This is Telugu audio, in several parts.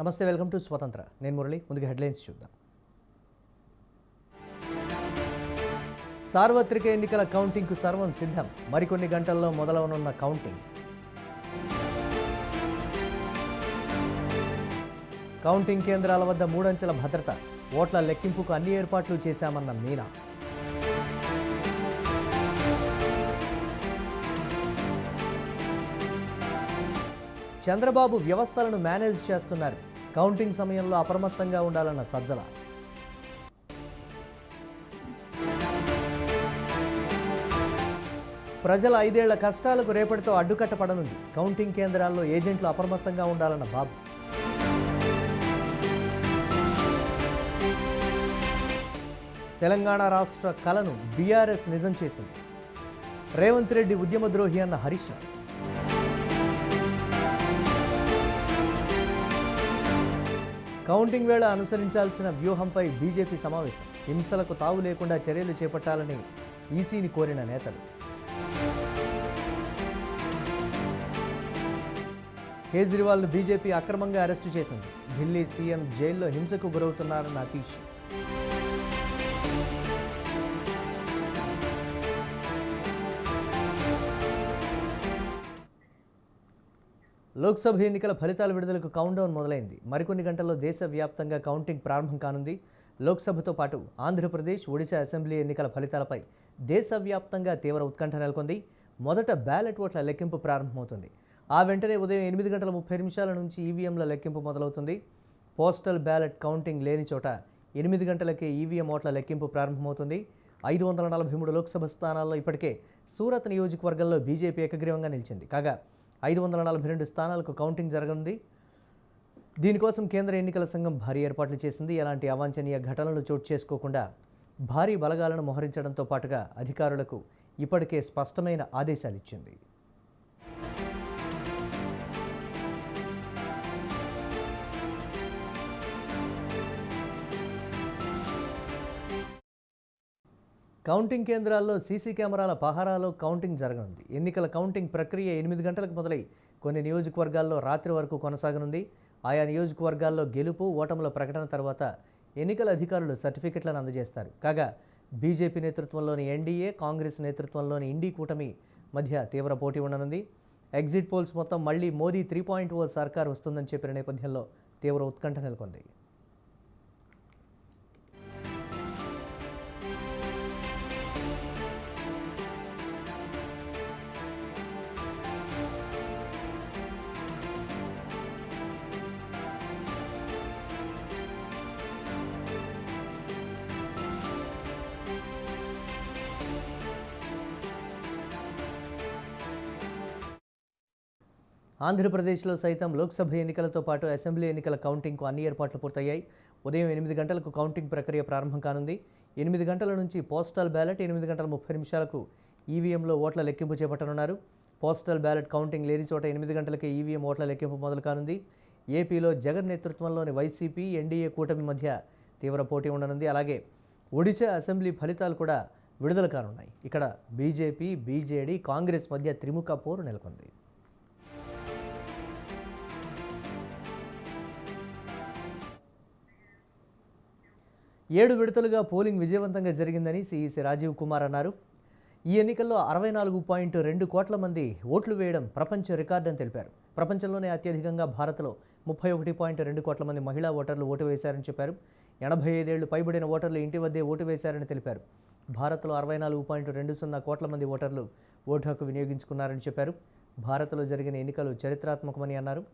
నమస్తే, వెల్కమ్ టు స్వతంత్ర. నేను మురళి. ముందుగా హెడ్లైన్స్ చూద్దాం. సార్వత్రిక ఎన్నికల కౌంటింగ్కు సర్వం సిద్ధం. మరికొన్ని గంటల్లో మొదలవనున్న కౌంటింగ్. కౌంటింగ్ కేంద్రాల వద్ద 3 అంచెల భద్రత. ఓట్ల లెక్కింపుకు అన్ని ఏర్పాట్లు చేశామన్న మీనా. చంద్రబాబు వ్యవస్థలను మేనేజ్ చేస్తున్నారు. కౌంటింగ్ సమయంలో అప్రమత్తంగా ఉండాలన్న సజ్జల. ప్రజల 5 ఏళ్ల కష్టాలకు రేపటితో అడ్డుకట్టపడనుంది. కౌంటింగ్ కేంద్రాల్లో ఏజెంట్లు అప్రమత్తంగా ఉండాలన్న బాబు. తెలంగాణ రాష్ట్ర కలను బీఆర్ఎస్ నిజం చేసింది. రేవంత్ రెడ్డి ఉద్యమద్రోహి అన్న హరీష్. కౌంటింగ్ వేళ అనుసరించాల్సిన వ్యూహంపై బీజేపీ సమావేశం. హింసలకు తావు లేకుండా చర్యలు చేపట్టాలని ఈసీని కోరిన నేతలు. కేజ్రీవాల్ను బీజేపీ అక్రమంగా అరెస్టు చేసింది. ఢిల్లీ సీఎం జైల్లో హింసకు గురవుతున్నారన్న అతీష్. లోక్సభ ఎన్నికల ఫలితాల విడుదలకు కౌంట్డౌన్ మొదలైంది. మరికొన్ని గంటల్లో దేశవ్యాప్తంగా కౌంటింగ్ ప్రారంభం కానుంది. లోక్సభతో పాటు ఆంధ్రప్రదేశ్, ఒడిశా అసెంబ్లీ ఎన్నికల ఫలితాలపై దేశవ్యాప్తంగా తీవ్ర ఉత్కంఠ నెలకొంది. మొదట బ్యాలెట్ ఓట్ల లెక్కింపు ప్రారంభమవుతుంది. ఆ వెంటనే ఉదయం 8:30 నుంచి ఈవీఎంల లెక్కింపు మొదలవుతుంది. పోస్టల్ బ్యాలెట్ కౌంటింగ్ లేని చోట 8 గంటలకే ఈవీఎం ఓట్ల లెక్కింపు ప్రారంభమవుతుంది. 543 లోక్సభ స్థానాల్లో ఇప్పటికే సూరత్ నియోజకవర్గంలో బీజేపీ ఏకగ్రీవంగా నిలిచింది. కాగా 542 స్థానాలకు కౌంటింగ్ జరగనుంది. దీనికోసం కేంద్ర ఎన్నికల సంఘం భారీ ఏర్పాట్లు చేసింది. ఎలాంటి అవాంఛనీయ ఘటనలు చోటు చేసుకోకుండా భారీ బలగాలను మోహరించడంతో పాటుగా అధికారులకు ఇప్పటికే స్పష్టమైన ఆదేశాలు ఇచ్చింది. కౌంటింగ్ కేంద్రాల్లో సీసీ కెమెరాల పహారాలో కౌంటింగ్ జరగనుంది. ఎన్నికల కౌంటింగ్ ప్రక్రియ 8 గంటలకు మొదలై కొన్ని నియోజకవర్గాల్లో రాత్రి వరకు కొనసాగనుంది. ఆయా నియోజకవర్గాల్లో గెలుపు, ఓటముల ప్రకటన తర్వాత ఎన్నికల అధికారులు సర్టిఫికెట్లను అందజేస్తారు. కాగా బీజేపీ నేతృత్వంలోని ఎన్డీఏ, కాంగ్రెస్ నేతృత్వంలోని ఇండీ కూటమి మధ్య తీవ్ర పోటీ ఉండనుంది. ఎగ్జిట్ పోల్స్ మొత్తం మళ్లీ మోదీ 3.0 సర్కార్ వస్తుందని చెప్పిన నేపథ్యంలో తీవ్ర ఉత్కంఠ నెలకొంది. ఆంధ్రప్రదేశ్లో సైతం లోక్సభ ఎన్నికలతో పాటు అసెంబ్లీ ఎన్నికల కౌంటింగ్కు అన్ని ఏర్పాట్లు పూర్తయ్యాయి. ఉదయం 8 గంటలకు కౌంటింగ్ ప్రక్రియ ప్రారంభం కానుంది. 8 గంటల నుంచి పోస్టల్ బ్యాలెట్, 8:30 ఈవీఎంలో ఓట్ల లెక్కింపు చేపట్టనున్నారు. పోస్టల్ బ్యాలెట్ కౌంటింగ్ లేని చోట 8 గంటలకే ఈవీఎం ఓట్ల లెక్కింపు మొదలు కానుంది. ఏపీలో జగన్ నేతృత్వంలోని వైసీపీ, ఎన్డీఏ కూటమి మధ్య తీవ్ర పోటీ ఉండనుంది. అలాగే ఒడిశా అసెంబ్లీ ఫలితాలు కూడా విడుదల కానున్నాయి. ఇక్కడ బీజేపీ, బీజేడీ, కాంగ్రెస్ మధ్య త్రిముఖ పోరు నెలకొంది. ఏడు విడతలుగా పోలింగ్ విజయవంతంగా జరిగిందని సీఈసీ రాజీవ్ కుమార్ అన్నారు. ఈ ఎన్నికల్లో 64.2 కోట్ల మంది ఓట్లు వేయడం ప్రపంచ రికార్డు అని తెలిపారు. ప్రపంచంలోనే అత్యధికంగా భారత్లో 31.2 కోట్ల మంది మహిళా ఓటర్లు ఓటు వేశారని చెప్పారు. 85 ఏళ్లు పైబడిన ఓటర్లు ఇంటి వద్దే ఓటు వేశారని తెలిపారు. భారత్లో 64.20 కోట్ల మంది ఓటర్లు ఓటు హక్కు వినియోగించుకున్నారని చెప్పారు. భారత్లో జరిగిన ఎన్నికలు చరిత్రాత్మకమని అన్నారు.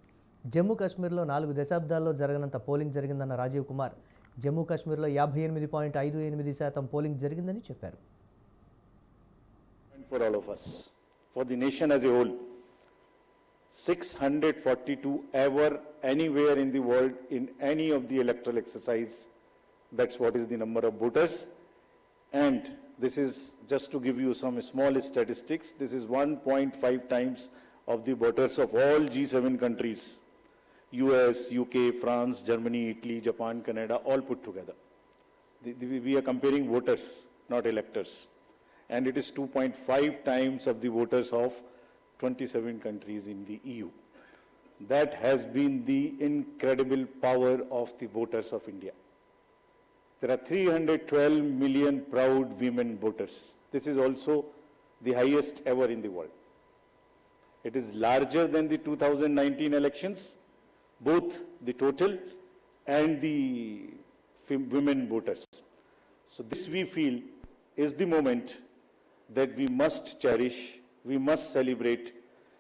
జమ్మూ కాశ్మీర్లో 4 దశాబ్దాల్లో జరగనంత పోలింగ్ జరిగిందన్న రాజీవ్ కుమార్ జమ్మూ కాశ్మీర్లో 58.58% పోలింగ్ జరిగిందని చెప్పారు. For all of us, for the nation as a whole, 642 ever anywhere in the world in any of the electoral exercise. That's what is the number of voters. And this is just to give you some small statistics. This is 1.5 times of the voters of all G7 countries. US, UK, France, Germany, Italy, Japan, Canada, all put together. We are comparing voters, not electors. And it is 2.5 times of the voters of 27 countries in the EU. that has been the incredible power of the voters of India. There are 312 million proud women voters. This is also the highest ever in the world. It is larger than the 2019 elections, both the total and the women voters. So this we feel is the moment that we must cherish, we must celebrate,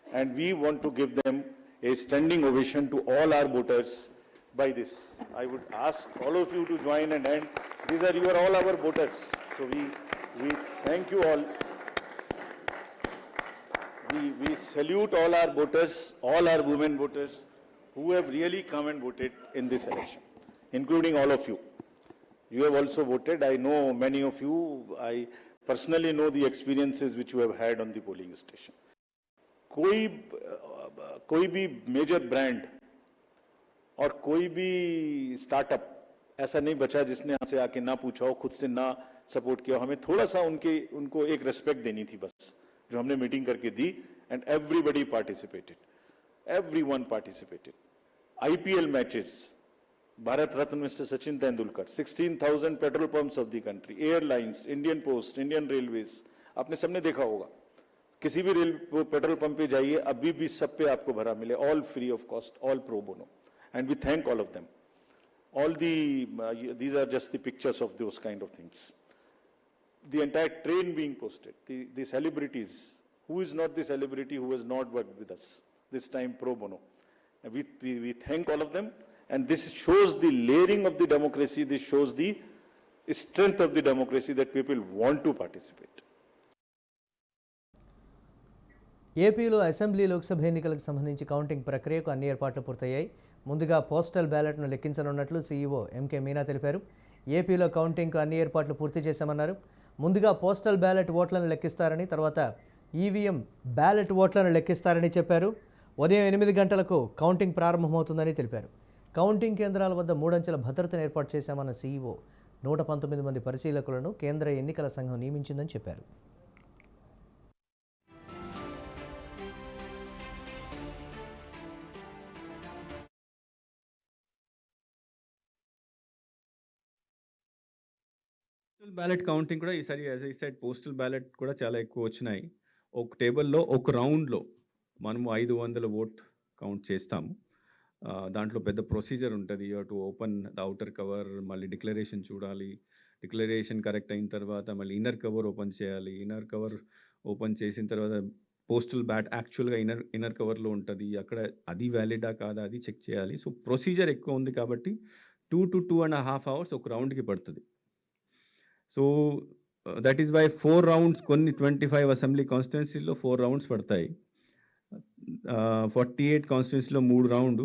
and we want to give them a standing ovation to all our voters by this. I would ask all of you to join and end. These are all our voters. So we thank you all. We salute all our voters, all our women voters who have really come and voted in this election, including all of you. You have also voted. I know many of you. I personally know the experiences which you have had on the polling station. कोई भी मेजर ब्रांड और कोई भी स्टार्टअप ऐसा नहीं बचा जिसने हमसे आके ना पूछा हो, खुद से ना सपोर्ट किया हो. हमें थोड़ा सा उनको एक रेस्पेक्ट देनी थी बस, जो हमने मीटिंग करके दी. And everybody participated, everyone participated. IPL matches, Bharat Ratna mister Sachin Tendulkar, 16,000 petrol pumps of the country, airlines, Indian post, Indian railways, आपने सबने देखा होगा. किसी भी पेट्रोल पंप पे जाइए, अभी भी सब पे आपको भरा मिले, all free of cost, all pro bono, and we thank all of them. All these are just the pictures of those kind of things. The entire train being posted, the celebrities, who is not the celebrity who has not worked with us, this time pro bono. And we thank all of them, and this shows the layering of the democracy, this shows the strength of the democracy that people want to participate. ఏపీలో అసెంబ్లీ లోక్సభ ఎన్నికలకు సంబంధించి కౌంటింగ్ ప్రక్రియకు అన్ని ఏర్పాట్లు పూర్తయ్యాయి. ముందుగా పోస్టల్ బ్యాలెట్ను లెక్కించనున్నట్లు సీఈఓ ఎంకే మీనా తెలిపారు. ఏపీలో కౌంటింగ్కు అన్ని ఏర్పాట్లు పూర్తి చేశామన్నారు. ముందుగా పోస్టల్ బ్యాలెట్ ఓట్లను లెక్కిస్తారని, తర్వాత ఈవీఎం బ్యాలెట్ ఓట్లను లెక్కిస్తారని చెప్పారు. ఉదయం 8 గంటలకు కౌంటింగ్ ప్రారంభమవుతుందని తెలిపారు. కౌంటింగ్ కేంద్రాల వద్ద 3 అంచెల భద్రతను ఏర్పాటు చేశామన్న సీఈఓ 119 మంది పరిశీలకులను కేంద్ర ఎన్నికల సంఘం నియమించిందని చెప్పారు. బ్యాలెట్ కౌంటింగ్ కూడా ఈసారి as I said postal ballot కూడా చాలా ఎక్కువ వచ్చినాయి. ఒక టేబుల్లో ఒక రౌండ్లో మనము 500 ఓట్ కౌంట్ చేస్తాము. దాంట్లో పెద్ద ప్రొసీజర్ ఉంటుంది. To open the outer cover, మళ్ళీ డిక్లరేషన్ చూడాలి, డిక్లరేషన్ కరెక్ట్ అయిన తర్వాత మళ్ళీ ఇన్నర్ కవర్ ఓపెన్ చేయాలి. ఇన్నర్ కవర్ ఓపెన్ చేసిన తర్వాత పోస్టల్ బ్యాట్ యాక్చువల్గా ఇన్నర్ కవర్లో ఉంటుంది, అక్కడ అది వ్యాలిడా కాదా అది చెక్ చేయాలి. సో ప్రొసీజర్ ఎక్కువ ఉంది కాబట్టి 2 to 2.5 hours ఒక రౌండ్కి పడుతుంది. So that is why 4 rounds, కొన్ని 25 అసెంబ్లీ కాన్స్టిట్యున్సీలో 4 rounds పడతాయి. 48 కాన్స్టిట్యున్సీలో 3 rounds,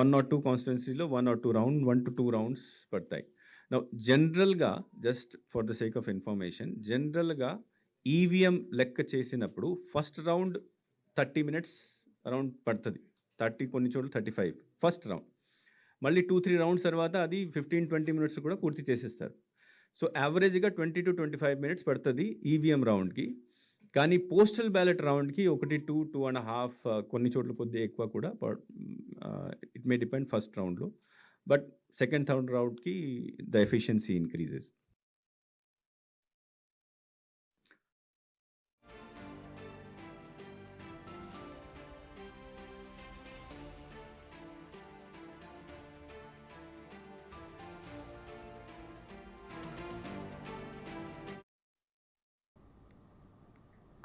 1 or 2 కాన్స్టిట్యున్సీలో 1 or 2 rounds, 1 to 2 rounds పడతాయి. నౌ జనరల్గా just for the sake of information, జనరల్గా ఈవీఎం లెక్క చేసినప్పుడు ఫస్ట్ రౌండ్ 30 minutes అరౌండ్ పడుతుంది. 30, కొన్ని చోట్ల 35 ఫస్ట్ రౌండ్. మళ్ళీ 2-3 rounds తర్వాత అది 15-20 minutes కూడా పూర్తి చేసేస్తారు. సో యావరేజ్గా 20 to 25 minutes పడుతుంది ఈవీఎం రౌండ్కి. కానీ పోస్టల్ బ్యాలెట్ రౌండ్కి 1-2.5, కొన్ని చోట్ల కొద్దిగా ఎక్కువ కూడా. ఇట్ మే డిపెండ్ ఫస్ట్ రౌండ్లో, బట్ సెకండ్ థర్డ్ రౌండ్కి ద ఎఫిషియన్సీ ఇంక్రీజెస్.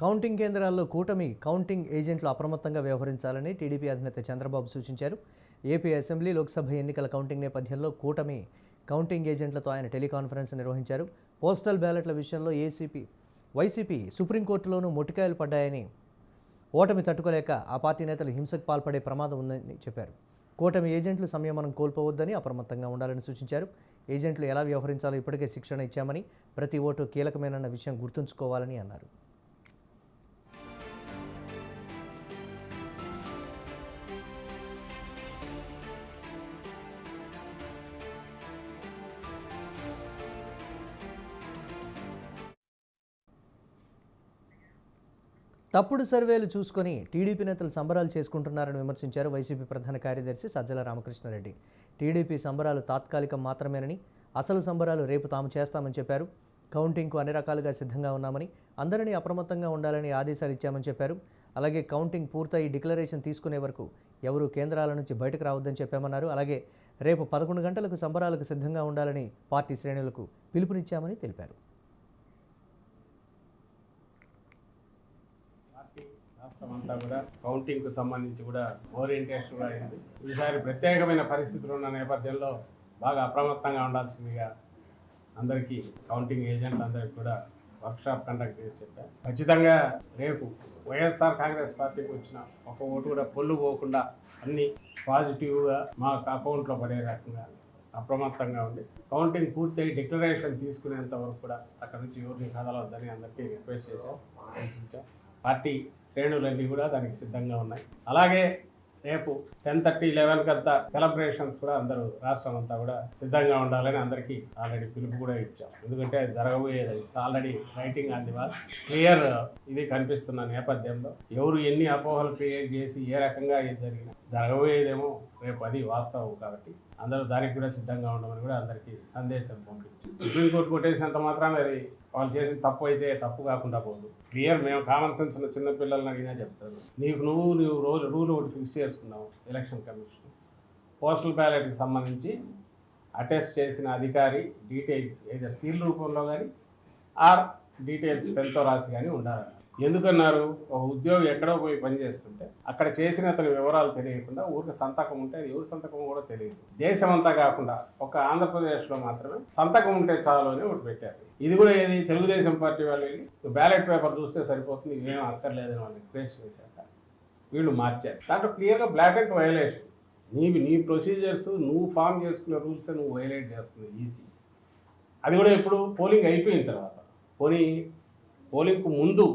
కౌంటింగ్ కేంద్రాల్లో కూటమి కౌంటింగ్ ఏజెంట్లు అప్రమత్తంగా వ్యవహరించాలని టీడీపీ అధినేత చంద్రబాబు సూచించారు. ఏపీ అసెంబ్లీ లోక్సభ ఎన్నికల కౌంటింగ్ నేపథ్యంలో కూటమి కౌంటింగ్ ఏజెంట్లతో ఆయన టెలికాన్ఫరెన్స్ నిర్వహించారు. పోస్టల్ బ్యాలెట్ల విషయంలో వైసీపీ సుప్రీంకోర్టులోనూ మొట్టికాయలు పడ్డాయని, ఓటమి తట్టుకోలేక ఆ పార్టీ నేతలు హింసకు పాల్పడే ప్రమాదం ఉందని చెప్పారు. కూటమి ఏజెంట్లు సంయమనం కోల్పోవద్దని, అప్రమత్తంగా ఉండాలని సూచించారు. ఏజెంట్లు ఎలా వ్యవహరించాలో ఇప్పటికే శిక్షణ ఇచ్చామని, ప్రతి ఓటు కీలకమేనన్న విషయం గుర్తుంచుకోవాలని అన్నారు. తప్పుడు సర్వేలు చూసుకొని టీడీపీ నేతలు సంబరాలు చేసుకుంటున్నారని విమర్శించారు వైసీపీ ప్రధాన కార్యదర్శి సజ్జల రామకృష్ణారెడ్డి. టీడీపీ సంబరాలు తాత్కాలికం మాత్రమేనని, అసలు సంబరాలు రేపు తాము చేస్తామని చెప్పారు. కౌంటింగ్కు అన్ని రకాలుగా సిద్ధంగా ఉన్నామని, అందరినీ అప్రమత్తంగా ఉండాలని ఆదేశాలు ఇచ్చామని చెప్పారు. అలాగే కౌంటింగ్ పూర్తయి డిక్లరేషన్ తీసుకునే వరకు ఎవరూ కేంద్రాల నుంచి బయటకు రావద్దని చెప్పామన్నారు. అలాగే రేపు 11 గంటలకు సంబరాలకు సిద్ధంగా ఉండాలని పార్టీ శ్రేణులకు పిలుపునిచ్చామని తెలిపారు. రాష్ట్రమంతా కూడా కౌంటింగ్కు సంబంధించి కూడా ఓరియంటేషన్ అయింది. ఈసారి ప్రత్యేకమైన పరిస్థితులు ఉన్న నేపథ్యంలో బాగా అప్రమత్తంగా ఉండాల్సిందిగా అందరికీ కౌంటింగ్ ఏజెంట్లు అందరికీ కూడా వర్క్షాప్ కండక్ట్ చేసి చెప్పారు. ఖచ్చితంగా రేపు వైఎస్ఆర్ కాంగ్రెస్ పార్టీకి వచ్చిన ఒక ఓటు కూడా పొల్లు పోకుండా అన్ని పాజిటివ్గా మా అకౌంట్లో పడే రకంగా అప్రమత్తంగా ఉంది. కౌంటింగ్ పూర్తయి డిక్లరేషన్ తీసుకునేంత వరకు కూడా అక్కడ నుంచి ఎవరిని కదలవద్దని అందరికీ రిక్వెస్ట్ చేశాం, సూచించాం. పార్టీ శ్రేణులన్నీ కూడా దానికి సిద్ధంగా ఉన్నాయి. అలాగే రేపు 10:30, 11 కంతా సెలబ్రేషన్స్ కూడా అందరూ రాష్ట్రం అంతా కూడా సిద్ధంగా ఉండాలని అందరికీ ఆల్రెడీ పిలుపు కూడా ఇచ్చాం. ఎందుకంటే అది జరగబోయేది already writing on the wall clear ఇది కనిపిస్తున్న నేపథ్యంలో ఎవరు ఎన్ని అపోహలు క్రియేట్ చేసి ఏ రకంగా ఏది జరిగినా జరగబోయేదేమో రేపు అది వాస్తవం. కాబట్టి అందరూ దానికి కూడా సిద్ధంగా ఉండమని కూడా అందరికీ సందేశం పంపించాం. సుప్రీంకోర్టు కొట్టేసినంత మాత్రాన అది వాళ్ళు చేసిన తప్పు అయితే తప్పు కాకుండా పోదు. క్లియర్ మేము కామన్ సెన్స్ ఉన్న చిన్నపిల్లల్ని అడిగినా చెప్తారు. నువ్వు రూల్ ఒకటి ఫిక్స్ చేసుకున్నావు. ఎలక్షన్ కమిషన్ పోస్టల్ బ్యాలెట్కి సంబంధించి అటెస్ట్ చేసిన అధికారి డీటెయిల్స్ ఏదో సీల్ రూపంలో కానీ ఆర్ డీటెయిల్స్ పెన్తో రాసి కానీ ఉండాలి. ఎందుకన్నారు? ఒక ఉద్యోగి ఎక్కడో పోయి పనిచేస్తుంటే అక్కడ చేసిన అతని వివరాలు తెలియకుండా ఊరికి సంతకం ఉంటే అది ఎవరి సంతకం కూడా తెలియదు. దేశమంతా కాకుండా ఒక ఆంధ్రప్రదేశ్లో మాత్రమే సంతకం ఉంటే చాలు అని ఒకటి పెట్టారు. ఇది కూడా ఏది తెలుగుదేశం పార్టీ వాళ్ళు వెళ్ళి బ్యాలెట్ పేపర్ చూస్తే సరిపోతుంది, ఇవేం అక్కర్లేదని వాళ్ళు రిక్వెస్ట్ చేశాక వీళ్ళు మార్చారు. దాంట్లో క్లియర్గా బ్లాక్ అండ్ వైలేషన్. నీ ప్రొసీజర్స్ నువ్వు ఫామ్ చేసుకునే రూల్స్ నువ్వు వైలేట్ చేస్తుంది ఈసీ. అది కూడా ఎప్పుడు పోలింగ్ అయిపోయిన తర్వాత. పోలింగ్కు ముందు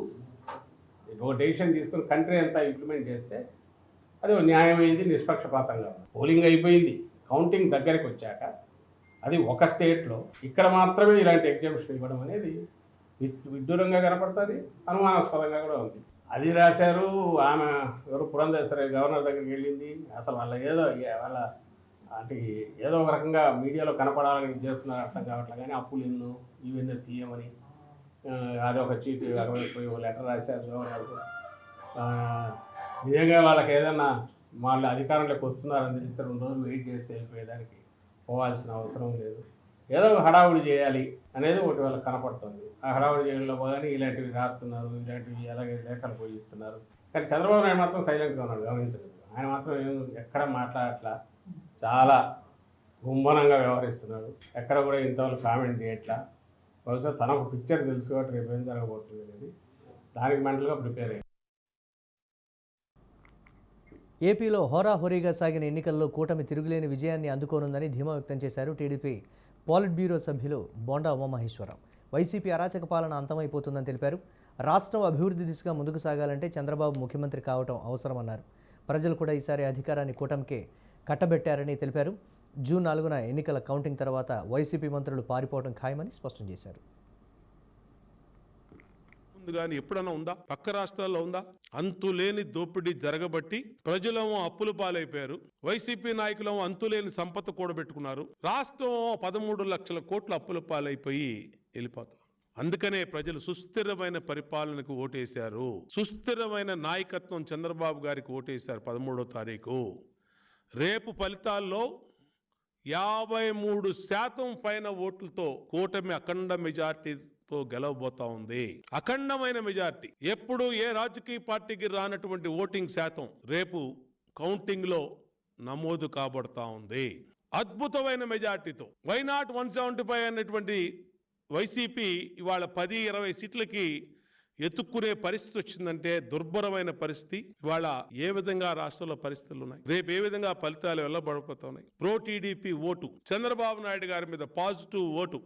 ఒక డెసిషన్ తీసుకుని కంట్రీ అంతా ఇంప్లిమెంట్ చేస్తే అది న్యాయమైంది, నిష్పక్షపాతంగా ఉంది. పోలింగ్ అయిపోయింది, కౌంటింగ్ దగ్గరికి వచ్చాక అది ఒక స్టేట్లో ఇక్కడ మాత్రమే ఇలాంటి ఎగ్జామ్షన్ ఇవ్వడం అనేది విడ్డూరంగా కనపడుతుంది, అనుమానాస్పదంగా కూడా ఉంది. అది రాశారు. ఆమె ఎవరు పురంధేశ్వరి గవర్నర్ దగ్గరికి వెళ్ళింది. అసలు వాళ్ళ అంటే ఏదో ఒక రకంగా మీడియాలో కనపడాలని చేస్తున్నారు, అర్థం కావట్లేదు. కానీ అప్పులు ఎన్నో ఇవన్నీ తీయమని అది ఒక చీటీ పోయి లెటర్ రాశారు గవర్నర్కు. నిజంగా వాళ్ళకి ఏదన్నా వాళ్ళ అధికారంలోకి వస్తున్నారని తెలిస్తే 2 రోజులు వెయిట్ చేస్తే వెళ్ళిపోయేదానికి పోవాల్సిన అవసరం లేదు. ఏదో హడావుడి చేయాలి అనేది ఒకటి వాళ్ళకి కనపడుతుంది. ఆ హడావుడి చేయడంలో కానీ ఇలాంటివి రాస్తున్నారు, ఇలాంటివి అలాగే లేఖలు పోయిస్తున్నారు. కానీ చంద్రబాబు నాయుడు మాత్రం సైలెంట్గా ఉన్నాడు, గమనించలేదు. ఆయన మాత్రం ఎక్కడ మాట్లాడట్లా, చాలా గుంభనంగా వ్యవహరిస్తున్నాడు. ఎక్కడ కూడా ఇంతవరకు కామెంట్ చేయట్లా. బహుశా తనకు పిక్చర్ తెలుసు కాబట్టి రేపు ఏం జరగబోతుంది అనేది దానికి మెంటల్గా ప్రిపేర్ అయ్యారు. ఏపీలో హోరాహోరీగా సాగిన ఎన్నికల్లో కూటమి తిరుగులేని విజయాన్ని అందుకోనుందని ధీమా వ్యక్తం చేశారు టీడీపీ పాలిట్ బ్యూరో సభ్యులు బోండా ఉమామహేశ్వరరావు. వైసీపీ అరాచక పాలన అంతమైపోతుందని తెలిపారు. రాష్ట్రం అభివృద్ధి దిశగా ముందుకు సాగాలంటే చంద్రబాబు ముఖ్యమంత్రి కావటం అవసరమన్నారు. ప్రజలు కూడా ఈసారి అధికారాన్ని కూటమికే కట్టబెట్టారని తెలిపారు. జూన్ 4న ఎన్నికల కౌంటింగ్ తర్వాత వైసీపీ మంత్రులు పారిపోవడం ఖాయమని స్పష్టం చేశారు. కానీ ఎప్పుడన్నా ఉందా? పక్క రాష్ట్రాల్లో ఉందా? అంతులేని దోపిడీ జరగబట్టి ప్రజలేమో అప్పుల పాలైపోయారు. వైసీపీ నాయకులేమో అంతులేని సంపద కూడబెట్టుకున్నారు. రాష్ట్రం 13 లక్షల కోట్ల అప్పుల పాలైపోయి వెళ్ళిపోతాం. అందుకనే ప్రజలు సుస్థిరమైన పరిపాలనకు ఓటేశారు. సుస్థిరమైన నాయకత్వం చంద్రబాబు గారికి ఓటేశారు 13వ తారీఖు. రేపు ఫలితాల్లో 53% పైన ఓట్లతో కూటమి అఖండ మెజార్టీతో గెలవబోతా ఉంది. అఖండమైన మెజార్టీ. ఎప్పుడు ఏ రాజకీయ పార్టీకి రానటువంటి ఓటింగ్ శాతం రేపు కౌంటింగ్ లో నమోదు కాబడతా ఉంది. అద్భుతమైన మెజార్టీతో. వై నాట్ 175 అన్నటువంటి వైసీపీ ఇవాళ 10-20 సీట్లకి ఎత్తుక్కునే పరిస్థితి వచ్చిందంటే దుర్భరమైన పరిస్థితి. ఇవాళ ఏ విధంగా రాష్ట్రంలో పరిస్థితులు ఉన్నాయి, రేపు ఏ విధంగా ఫలితాలు వెళ్ళబడిపోతా ఉన్నాయి. Pro TDP vote, Chandrababu Naidu గారి మీద పాజిటివ్ ఓటు.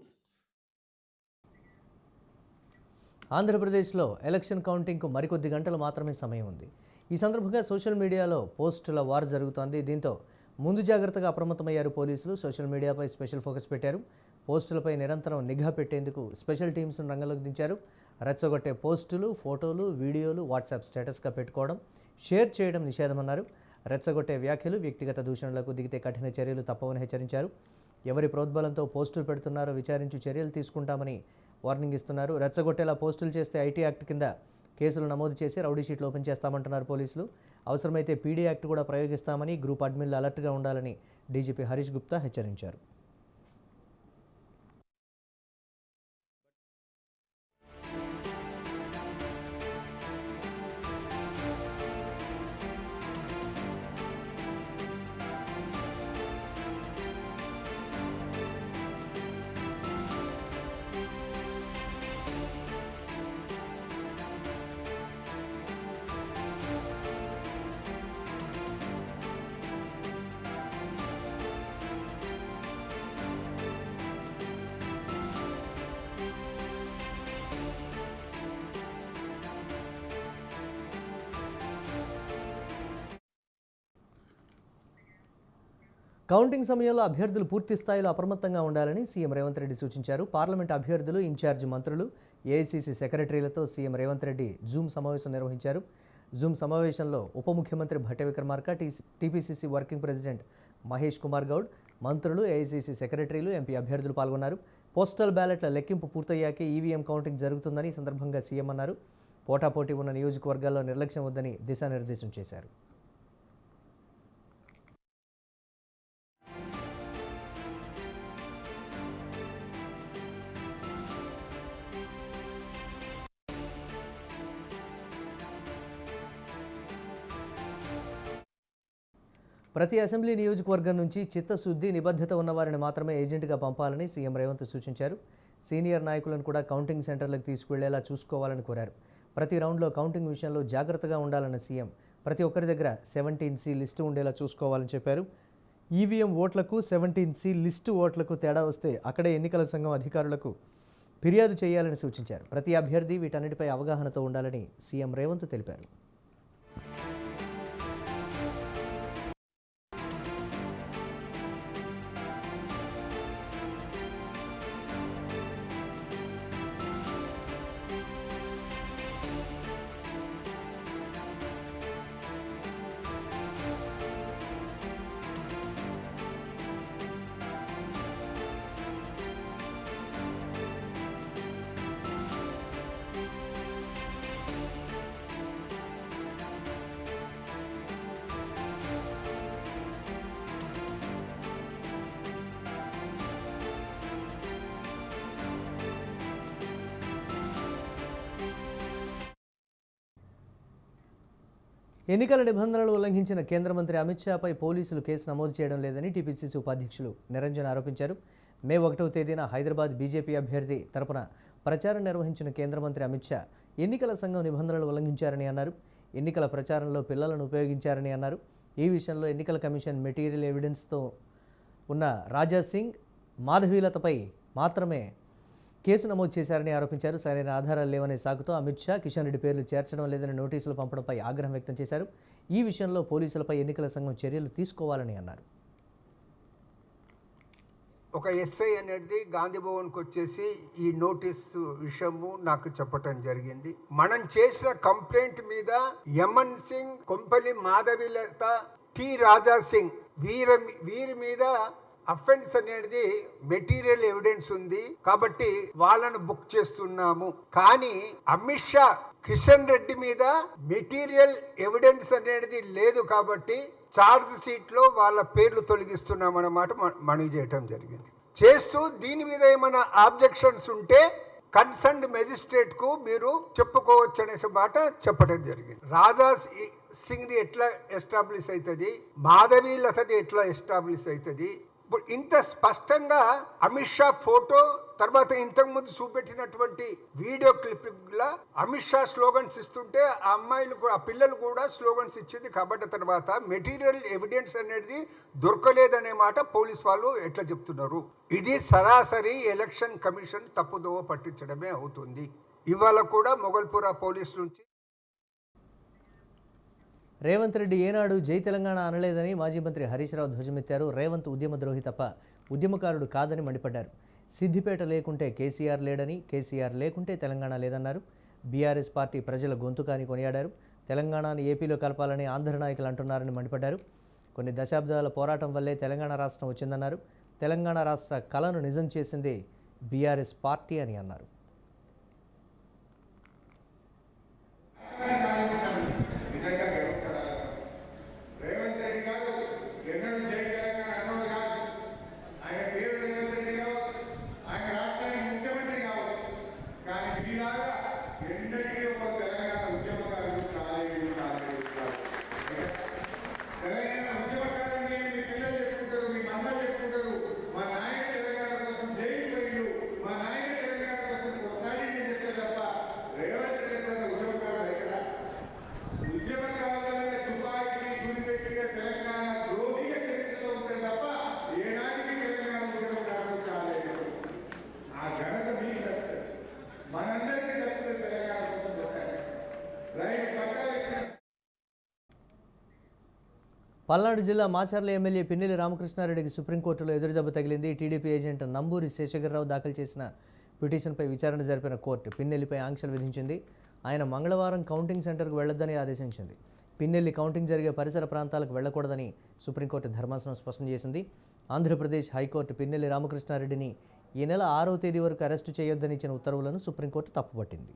ఆంధ్రప్రదేశ్లో ఎలక్షన్ కౌంటింగ్కు మరికొద్ది గంటలు మాత్రమే సమయం ఉంది. ఈ సందర్భంగా సోషల్ మీడియాలో పోస్టుల వార్ జరుగుతోంది. దీంతో ముందు జాగ్రత్తగా అప్రమత్తమయ్యారు పోలీసులు. సోషల్ మీడియాపై స్పెషల్ ఫోకస్ పెట్టారు. పోస్టులపై నిరంతరం నిఘా పెట్టేందుకు స్పెషల్ టీమ్స్ను రంగంలోకి దించారు. రెచ్చగొట్టే పోస్టులు, ఫోటోలు, వీడియోలు వాట్సాప్ స్టేటస్గా పెట్టుకోవడం, షేర్ చేయడం నిషేధమన్నారు. రెచ్చగొట్టే వ్యాఖ్యలు, వ్యక్తిగత దూషణలకు దిగితే కఠిన చర్యలు తప్పవని హెచ్చరించారు. ఎవరి ప్రోద్బలంతో పోస్టులు పెడుతున్నారో విచారించి చర్యలు తీసుకుంటామని వార్నింగ్ ఇస్తున్నారు. రెచ్చగొట్టేలా పోస్టులు చేస్తే ఐటీ యాక్ట్ కింద కేసులు నమోదు చేసి రౌడీ షీట్లు ఓపెన్ చేస్తామంటున్నారు పోలీసులు. అవసరమైతే పీడీ యాక్ట్ కూడా ప్రయోగిస్తామని, గ్రూప్ అడ్మిన్లు అలర్ట్గా ఉండాలని డీజీపీ హరీష్ గుప్తా హెచ్చరించారు. కౌంటింగ్ సమయంలో అభ్యర్థులు పూర్తి స్థాయిలో అప్రమత్తంగా ఉండాలని సీఎం రేవంత్ రెడ్డి సూచించారు. పార్లమెంట్ అభ్యర్థులు, ఇన్ఛార్జి మంత్రులు, ఏఐసీసీ సెక్రటరీలతో సీఎం రేవంత్ రెడ్డి జూమ్ సమావేశం నిర్వహించారు. జూమ్ సమావేశంలో ఉప ముఖ్యమంత్రి Bhatti Vikramarka, TPCC working president Mahesh Kumar Goud, మంత్రులు, ఏఐసీసీ సెక్రటరీలు, ఎంపీ అభ్యర్థులు పాల్గొన్నారు. పోస్టల్ బ్యాలెట్ల లెక్కింపు పూర్తయ్యాకే ఈవీఎం కౌంటింగ్ జరుగుతుందని ఈ సందర్భంగా సీఎం అన్నారు. పోటాపోటీ ఉన్న నియోజకవర్గాల్లో నిర్లక్ష్యం వద్దని దిశానిర్దేశం చేశారు. ప్రతి అసెంబ్లీ నియోజకవర్గం నుంచి చిత్తశుద్ధి, నిబద్ధత ఉన్నవారిని మాత్రమే ఏజెంట్గా పంపాలని సీఎం రేవంత్ సూచించారు. సీనియర్ నాయకులను కూడా కౌంటింగ్ సెంటర్లకు తీసుకువెళ్లేలా చూసుకోవాలని కోరారు. ప్రతి రౌండ్లో కౌంటింగ్ విషయంలో జాగ్రత్తగా ఉండాలన్న సీఎం ప్రతి ఒక్కరి దగ్గర 17C లిస్టు ఉండేలా చూసుకోవాలని చెప్పారు. ఈవీఎం ఓట్లకు 17C లిస్టు ఓట్లకు తేడా వస్తే అక్కడే ఎన్నికల సంఘం అధికారులకు ఫిర్యాదు చేయాలని సూచించారు. ప్రతి అభ్యర్థి వీటన్నిటిపై అవగాహనతో ఉండాలని సీఎం రేవంత్ తెలిపారు. ఎన్నికల నిబంధనలు ఉల్లంఘించిన కేంద్ర మంత్రి అమిత్ షాపై పోలీసులు కేసు నమోదు చేయడం లేదని టీపీసీసీ ఉపాధ్యక్షులు నిరంజన్ ఆరోపించారు. మే 1వ తేదీన హైదరాబాద్ బీజేపీ అభ్యర్థి తరపున ప్రచారం నిర్వహించిన కేంద్ర మంత్రి అమిత్ షా ఎన్నికల సంఘం నిబంధనలు ఉల్లంఘించారని అన్నారు. ఎన్నికల ప్రచారంలో పిల్లలను ఉపయోగించారని అన్నారు. ఈ విషయంలో ఎన్నికల కమిషన్ మెటీరియల్ ఎవిడెన్స్తో ఉన్న రాజా సింగ్, మాధవీలతపై మాత్రమే కేసు నమోదు చేశారని ఆరోపించారు. సరైన ఆధారాలు లేవనే సాకుతో అమిత్ షా, కిషన్ రెడ్డి పేర్లు చేర్చడం లేదని నోటీసులు పంపడంపై ఆగ్రహం వ్యక్తం చేశారు. ఈ విషయంలో పోలీసులపై ఎన్నికల సంఘం చర్యలు తీసుకోవాలని అన్నారు. ఒక ఎస్ఐ అనేది గాంధీ భవన్కి వచ్చేసి ఈ నోటీసు విషయము నాకు చెప్పటం జరిగింది. మనం చేసిన కంప్లైంట్ మీద యమన్ సింగ్, కొంపల్లి మాధవీలత, టి రాజా సింగ్ వీరి మీద అఫెన్స్ అనేది మెటీరియల్ ఎవిడెన్స్ ఉంది కాబట్టి వాళ్ళను బుక్ చేస్తున్నాము. కానీ అమిత్ షా, కిషన్ రెడ్డి మీద మెటీరియల్ ఎవిడెన్స్ అనేది లేదు కాబట్టి ఛార్జ్ షీట్ లో వాళ్ళ పేర్లు తొలగిస్తున్నామన్నమాట మనవి చేయటం జరిగింది. చేస్తూ దీని మీద ఏమైనా ఆబ్జెక్షన్స్ ఉంటే కన్సర్న్డ్ మెజిస్ట్రేట్ కు మీరు చెప్పుకోవచ్చు అనేసి మాట చెప్పడం జరిగింది. రాజా సింగ్ది ఎట్లా ఎస్టాబ్లిష్ అవుతుంది, మాధవీలతది ఎట్లా ఎస్టాబ్లిష్ అవుతుంది? ఇప్పుడు ఇంత స్పష్టంగా అమిత్ షా ఫోటో తర్వాత ఇంతకుముందు చూపెట్టినటువంటి వీడియో క్లిప్పింగ్ లా అమిత్ షా స్లోగన్స్ ఇస్తుంటే ఆ అమ్మాయిలు ఆ పిల్లలు కూడా స్లోగన్స్ ఇచ్చింది. కాబట్టి తర్వాత మెటీరియల్ ఎవిడెన్స్ అనేది దొరకలేదనే మాట పోలీస్ వాళ్ళు ఎట్లా చెప్తున్నారు? ఇది సరాసరి ఎలక్షన్ కమిషన్ తప్పుదోవ పట్టించడమే అవుతుంది. ఇవాళ కూడా మొగల్పురా పోలీస్ నుంచి రేవంత్ రెడ్డి ఏనాడు జై తెలంగాణ అనలేదని మాజీ మంత్రి హరీష్ రావు ధ్వజమెత్తారు. రేవంత్ ఉద్యమద్రోహి తప్ప ఉద్యమకారుడు కాదని మండిపడ్డారు. సిద్దిపేట లేకుంటే కేసీఆర్ లేడని, కేసీఆర్ లేకుంటే తెలంగాణ లేదన్నారు. బీఆర్ఎస్ పార్టీ ప్రజల గొంతుక అని కొనియాడారు. తెలంగాణను ఏపీలో కలపాలని ఆంధ్ర నాయకులు అంటున్నారని మండిపడ్డారు. కొన్ని దశాబ్దాల పోరాటం వల్లే తెలంగాణ రాష్ట్రం వచ్చిందన్నారు. తెలంగాణ రాష్ట్ర కలను నిజం చేసిందే బీఆర్ఎస్ పార్టీ అని అన్నారు. పల్నాడు జిల్లా మాచర్ల ఎమ్మెల్యే పిన్నెల్లి రామకృష్ణారెడ్డికి సుప్రీంకోర్టులో ఎదురుదెబ్బ తగిలింది. టీడీపీ ఏజెంట్ నంబూరి శేషగిరిరావు దాఖలు చేసిన పిటిషన్పై విచారణ జరిపిన కోర్టు పిన్నెల్లిపై ఆంక్షలు విధించింది. ఆయన మంగళవారం కౌంటింగ్ సెంటర్కు వెళ్లొద్దని ఆదేశించింది. పిన్నెల్లి కౌంటింగ్ జరిగే పరిసర ప్రాంతాలకు వెళ్లకూడదని సుప్రీంకోర్టు ధర్మాసనం స్పష్టం చేసింది. ఆంధ్రప్రదేశ్ హైకోర్టు పిన్నెల్లి రామకృష్ణారెడ్డిని ఈ నెల 6వ తేదీ వరకు అరెస్టు చేయొద్దని ఇచ్చిన ఉత్తర్వులను సుప్రీంకోర్టు తప్పుపట్టింది.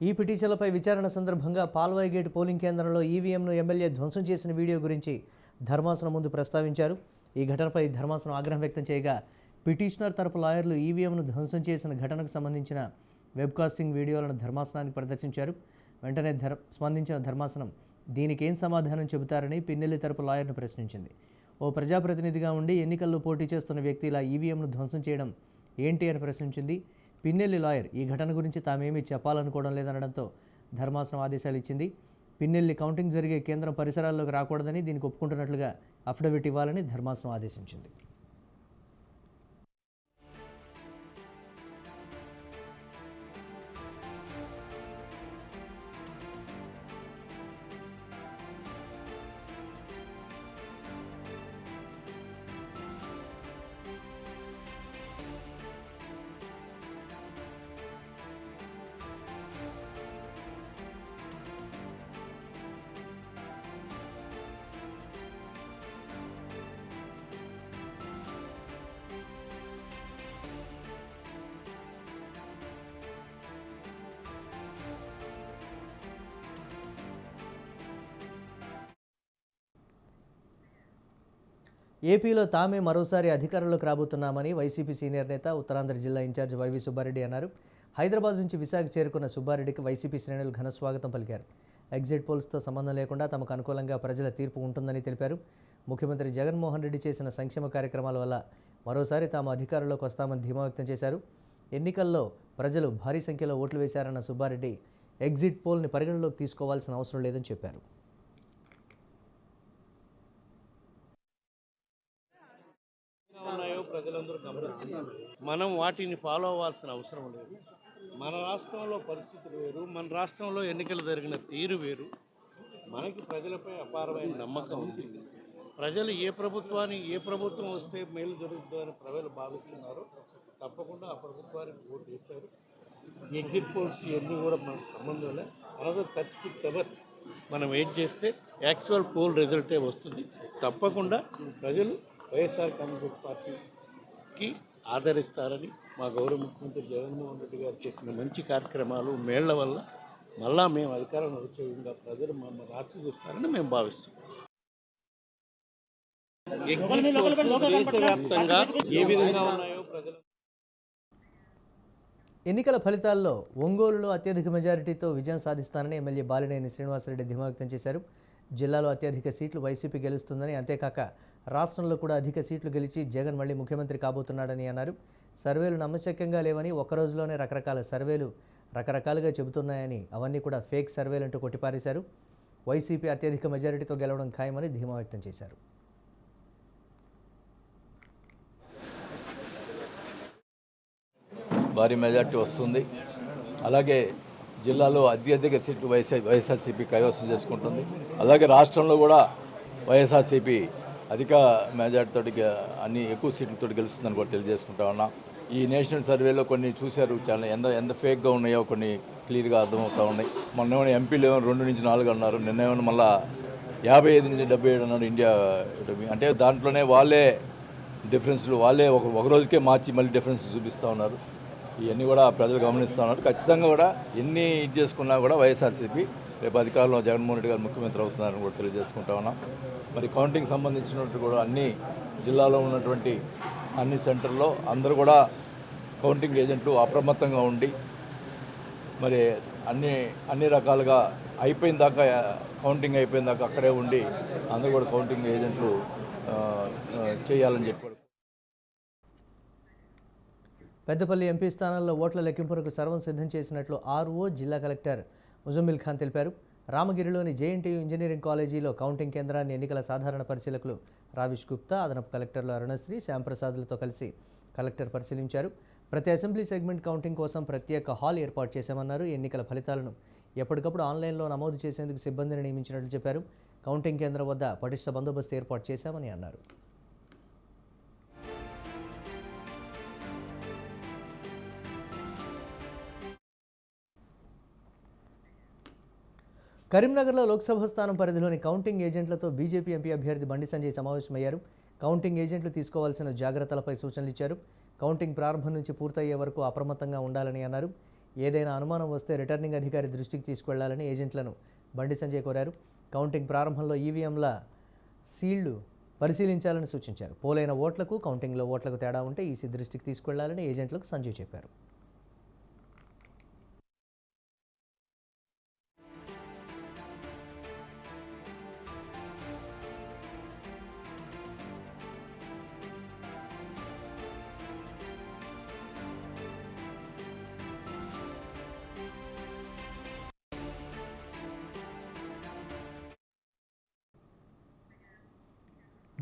ఈ పిటిషన్లపై విచారణ సందర్భంగా పాల్వాయి గేట్ పోలింగ్ కేంద్రంలో ఈవీఎంను ఎమ్మెల్యే ధ్వంసం చేసిన వీడియో గురించి ధర్మాసనం ముందు ప్రస్తావించారు. ఈ ఘటనపై ధర్మాసనం ఆగ్రహం వ్యక్తం చేయగా పిటిషనర్ తరపు లాయర్లు ఈవీఎంను ధ్వంసం చేసిన ఘటనకు సంబంధించిన వెబ్కాస్టింగ్ వీడియోలను ధర్మాసనానికి ప్రదర్శించారు. వెంటనే స్పందించిన ధర్మాసనం దీనికి ఏం సమాధానం చెబుతారని పిన్నెల్లి తరపు లాయర్ను ప్రశ్నించింది. ఓ ప్రజాప్రతినిధిగా ఉండి ఎన్నికల్లో పోటీ చేస్తున్న వ్యక్తి ఇలా ఈవీఎంను ధ్వంసం చేయడం ఏంటి అని ప్రశ్నించింది. పిన్నెల్లి లాయర్ ఈ ఘటన గురించి తామేమీ చెప్పాలనుకోవడం లేదనడంతో ధర్మాసనం ఆదేశాలు ఇచ్చింది. పిన్నెల్లి కౌంటింగ్ జరిగే కేంద్రం పరిసరాల్లోకి రాకూడదని, దీనికి ఒప్పుకుంటున్నట్లుగా అఫిడవిట్ ఇవ్వాలని ధర్మాసనం ఆదేశించింది. ఏపీలో తామే మరోసారి అధికారంలోకి రాబోతున్నామని వైసీపీ సీనియర్ నేత, ఉత్తరాంధ్ర జిల్లా ఇన్ఛార్జ్ వైవి సుబ్బారెడ్డి అన్నారు. హైదరాబాద్ నుంచి విశాఖ చేరుకున్న సుబ్బారెడ్డికి వైసీపీ శ్రేణులు ఘన స్వాగతం పలికారు. ఎగ్జిట్ పోల్స్తో సంబంధం లేకుండా తమకు అనుకూలంగా ప్రజల తీర్పు ఉంటుందని తెలిపారు. ముఖ్యమంత్రి జగన్మోహన్ రెడ్డి చేసిన సంక్షేమ కార్యక్రమాల వల్ల మరోసారి తాము అధికారంలోకి వస్తామని ధీమా వ్యక్తం చేశారు. ఎన్నికల్లో ప్రజలు భారీ సంఖ్యలో ఓట్లు వేశారన్న సుబ్బారెడ్డి ఎగ్జిట్ పోల్ని పరిగణలోకి తీసుకోవాల్సిన అవసరం లేదని చెప్పారు. ప్రజలందరూ గమనిస్తున్నారు. మనం వాటిని ఫాలో అవ్వాల్సిన అవసరం లేదు. మన రాష్ట్రంలో పరిస్థితులు వేరు, మన రాష్ట్రంలో ఎన్నికలు జరిగిన తీరు వేరు. మనకి ప్రజలపై అపారమైన నమ్మకం ఉంది. ప్రజలు ఏ ప్రభుత్వం వస్తే మేలు జరుగుతుందని ప్రజలు భావిస్తున్నారో తప్పకుండా ఆ ప్రభుత్వానికి ఓటు వేశారు. ఎగ్జిట్ పోల్స్ ఇవన్నీ కూడా మనకు సంబంధం లేదు. అనదర్ 36 hours మనం వెయిట్ చేస్తే యాక్చువల్ పోల్ రిజల్టే వస్తుంది. తప్పకుండా ప్రజలు వైఎస్ఆర్ కాంగ్రెస్ పార్టీకి ఆదరిస్తారని, మా గౌరవ ముఖ్యమంత్రి జగన్మోహన్ రెడ్డి గారు చేసిన మంచి కార్యక్రమాలు మేళ్ల వల్ల మళ్ళా మేము అధికారంలో వచ్చే విధంగా ప్రజలు మమ్మల్ని ఆశీర్వదిస్తారని మేము భావిస్తున్నాం. దేశవ్యాప్తంగా ఏ విధంగా ఉన్నాయో ప్రజలు. ఎన్నికల ఫలితాల్లో ఒంగోలులో అత్యధిక మెజారిటీతో విజయం సాధిస్తానని ఎమ్మెల్యే బాలినేని శ్రీనివాసరెడ్డి ధీమా వ్యక్తం చేశారు. జిల్లాలో అత్యధిక సీట్లు వైసీపీ గెలుస్తుందని, అంతేకాక రాష్ట్రంలో కూడా అధిక సీట్లు గెలిచి జగన్ మళ్లీ ముఖ్యమంత్రి కాబోతున్నాడని అన్నారు. సర్వేలు నమ్మశక్యంగా లేవని, ఒక్క రోజులోనే రకరకాల సర్వేలు రకరకాలుగా చెబుతున్నాయని అవన్నీ కూడా ఫేక్ సర్వేలంటూ కొట్టిపారేశారు. వైసీపీ అత్యధిక మెజారిటీతో గెలవడం ఖాయమని ధీమా వ్యక్తం చేశారు. భారీ మెజార్టీ వస్తుంది. అలాగే జిల్లాలో అత్యధిక సీట్లు వైఎస్ఆర్సీపీ కైవసం చేసుకుంటుంది. అలాగే రాష్ట్రంలో కూడా వైఎస్ఆర్సీపీ అధిక మెజార్టీతో అన్ని ఎక్కువ సీట్లతో గెలుస్తుందని కూడా తెలియజేసుకుంటా ఉన్నా. ఈ నేషనల్ సర్వేలో కొన్ని చూశారు, చాలా ఎంత ఫేక్గా ఉన్నాయో కొన్ని క్లియర్గా అర్థమవుతూ ఉన్నాయి. మొన్న ఎంపీలు ఏమో 2 నుంచి 4 అన్నారు, నిన్న ఏమో మళ్ళీ 55 నుంచి 77 అన్నారు ఇండియా. అంటే దాంట్లోనే వాళ్ళే డిఫరెన్స్లు వాళ్ళే ఒక రోజుకే మార్చి మళ్ళీ డిఫరెన్స్ చూపిస్తూ ఉన్నారు. ఇవన్నీ కూడా ప్రజలు గమనిస్తూ ఉన్నారు. ఖచ్చితంగా కూడా ఎన్ని ఇది చేసుకున్నా కూడా వైఎస్ఆర్సీపీ రేపు అధికారంలో జగన్మోహన్ రెడ్డి గారు ముఖ్యమంత్రి అవుతున్నారని కూడా తెలియజేసుకుంటా ఉన్నాం. మరి కౌంటింగ్ సంబంధించినట్టు కూడా అన్ని జిల్లాలో ఉన్నటువంటి అన్ని సెంటర్లో అందరూ కూడా కౌంటింగ్ ఏజెంట్లు అప్రమత్తంగా ఉండి మరి అన్ని రకాలుగా అయిపోయిన దాకా కౌంటింగ్ అయిపోయిన దాకా అక్కడే ఉండి అందరూ కూడా కౌంటింగ్ ఏజెంట్లు చేయాలని చెప్పారు. పెద్దపల్లి ఎంపీ స్థానాల్లో ఓట్ల లెక్కింపునకు సర్వం సిద్ధం చేసినట్లు ఆర్ఓ జిల్లా కలెక్టర్ ముజమ్మిల్ ఖాన్ తెలిపారు. రామగిరిలోని జేఎన్టీయూ ఇంజనీరింగ్ కాలేజీలో కౌంటింగ్ కేంద్రాన్ని ఎన్నికల సాధారణ పరిశీలకులు రావిష్ గుప్తా, అదనపు కలెక్టర్లు అరుణశ్రీ, శ్యాంప్రసాద్లతో కలిసి కలెక్టర్ పరిశీలించారు. ప్రతి అసెంబ్లీ సెగ్మెంట్ కౌంటింగ్ కోసం ప్రత్యేక హాల్ ఏర్పాటు చేశామన్నారు. ఎన్నికల ఫలితాలను ఎప్పటికప్పుడు ఆన్లైన్లో నమోదు చేసేందుకు సిబ్బందిని నియమించినట్లు చెప్పారు. కౌంటింగ్ కేంద్రం వద్ద పటిష్ట బందోబస్తు ఏర్పాటు చేశామని అన్నారు. కరీంనగర్లో లోక్సభ స్థానం పరిధిలోని కౌంటింగ్ ఏజెంట్లతో బీజేపీ ఎంపీ అభ్యర్థి బండి సంజయ్ సమావేశమయ్యారు. కౌంటింగ్ ఏజెంట్లు తీసుకోవాల్సిన జాగ్రత్తలపై సూచనలు ఇచ్చారు. కౌంటింగ్ ప్రారంభం నుంచి పూర్తయ్యే వరకు అప్రమత్తంగా ఉండాలని అన్నారు. ఏదైనా అనుమానం వస్తే రిటర్నింగ్ అధికారి దృష్టికి తీసుకెళ్లాలని ఏజెంట్లను బండి సంజయ్ కోరారు. కౌంటింగ్ ప్రారంభంలో ఈవీఎంల సీళ్లు పరిశీలించాలని సూచించారు. పోలైన ఓట్లకు కౌంటింగ్లో ఓట్లకు తేడా ఉంటే ఈసీ దృష్టికి తీసుకెళ్లాలని ఏజెంట్లకు సంజయ్ చెప్పారు.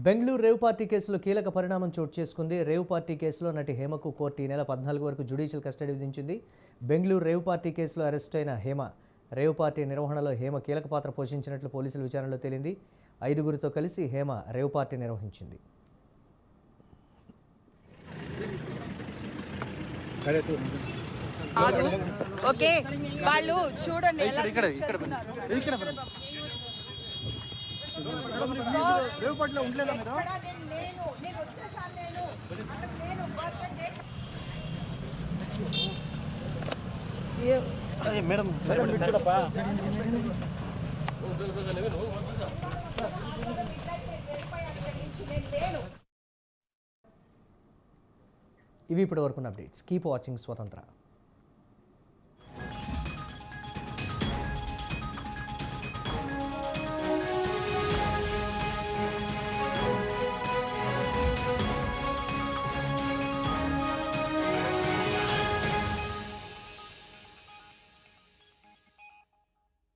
బెంగళూరు రేవ్ పార్టీ కేసులో కీలక పరిణామం చోటు చేసుకుంది. రేవ్ పార్టీ కేసులో నటి హేమకు కోర్టు ఈ నెల 14 వరకు జ్యుడిషియల్ కస్టడీ విధించింది. బెంగళూరు రేవ్ పార్టీ కేసులో అరెస్ట్ అయిన హేమ రేవ్ పార్టీ నిర్వహణలో హేమ కీలక పాత్ర పోషించినట్లు పోలీసుల విచారణలో తేలింది. 5గురితో కలిసి హేమ రేవ్ పార్టీ నిర్వహించింది. ఓకే వాళ్ళు చూడండి మేడం ఇవి ఇప్పటి వరకున్న అప్డేట్స్. కీప్ వాచింగ్ స్వతంత్ర.